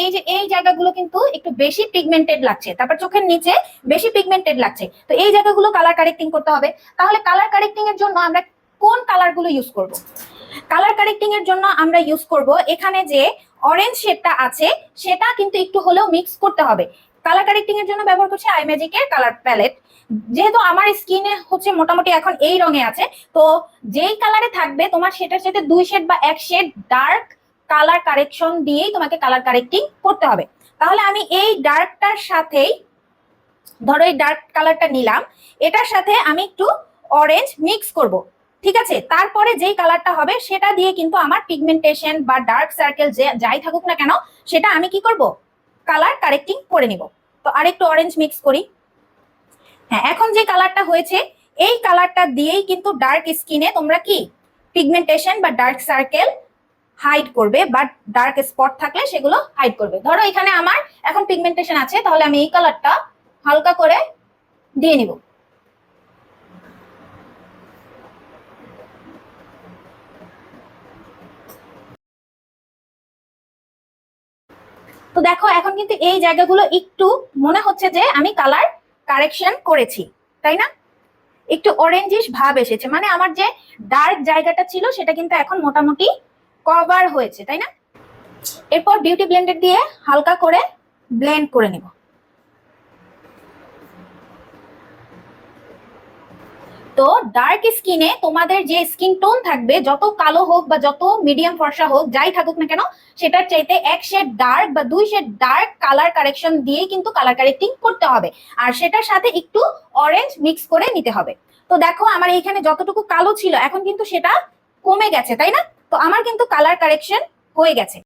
এই যে এই জায়গাগুলো কিন্তু একটু বেশি পিগমেন্টেড লাগছে, তারপর চোখের নিচে বেশি পিগমেন্টেড লাগছে, তো এই জায়গাগুলো কালার কারেক্টিং করতে হবে। তাহলে কালার কারেক্টিং এর জন্য আমরা কোন কালার গুলো ইউজ করব? কালার কারেক্টিং এর জন্য আমরা ইউজ করব এখানে যে অরেঞ্জ শেডটা আছে সেটা কিন্তু একটু হলেও মিক্স করতে হবে। কালার কারেক্টিং এর জন্য ব্যবহার করছি আইম্যাজিক এর কালার প্যালেট। যেহেতু আমার স্কিনে হচ্ছে মোটামুটি এখন এই রঙে আছে, তো যেই কালারে থাকবে তোমার সেটার সাথে 2 শেড বা 1 শেড ডার্ক কালার কারেকশন দিয়েই তোমাকে কালার কারেক্টিং করতে হবে। তাহলে আমি এই ডার্কটার সাথেই, ধরো এই ডার্ক কালারটা নিলাম, এটার সাথে আমি একটু অরেঞ্জ মিক্স করব, ঠিক আছে? তারপরে যেই কালারটা হবে সেটা দিয়ে কিন্তু আমার পিগমেন্টেশন বা ডার্ক সার্কেল যে যাই থাকুক না কেন সেটা আমি কি করব, কালার কারেক্টিং করে নিব। তো আরেকটু অরেঞ্জ মিক্স করি। হ্যাঁ, এখন যে কালারটা হয়েছে এই কালারটা দিয়েই কিন্তু ডার্ক স্কিনে তোমরা কি পিগমেন্টেশন বা ডার্ক সার্কেল হাইড করবে, বা ডার্ক স্পট থাকলে সেগুলো হাইড করবে। ধরো এখানে আমার এখন পিগমেন্টেশন আছে, তাহলে আমি এই কালারটা হালকা করে দিয়ে নিব। তো দেখো এখন কিন্তু এই জায়গাগুলো একটু মনে হচ্ছে যে আমি কালার কারেকশন করেছি, তাই না? একটু অরেঞ্জিশ ভাব এসেছে, মানে আমার যে ডার্ক জায়গাটা ছিল সেটা কিন্তু এখন মোটামুটি কভার হয়েছে, তাই না? এরপর বিউটি ব্লেন্ডার দিয়ে হালকা করে ব্লেন্ড করে নিব। তো ডার্ক স্কিনে তোমাদের যে স্কিন টোন থাকবে, যত কালো হোক বা যত মিডিয়াম ফর্সা হোক, যাই থাকুক না কেন, সেটার চাইতে 1 শেড ডার্ক বা 2 শেড ডার্ক কালার কারেকশন দিয়ে কিন্তু কালার কারেক্টিং করতে হবে, আর সেটার সাথে একটু অরেঞ্জ মিক্স করে নিতে হবে। তো দেখো আমার এইখানে যতটুকু কালো ছিল এখন কিন্তু সেটা কমে গেছে, তাই না? তো আমার কিন্তু কালার কারেকশন হয়ে গেছে।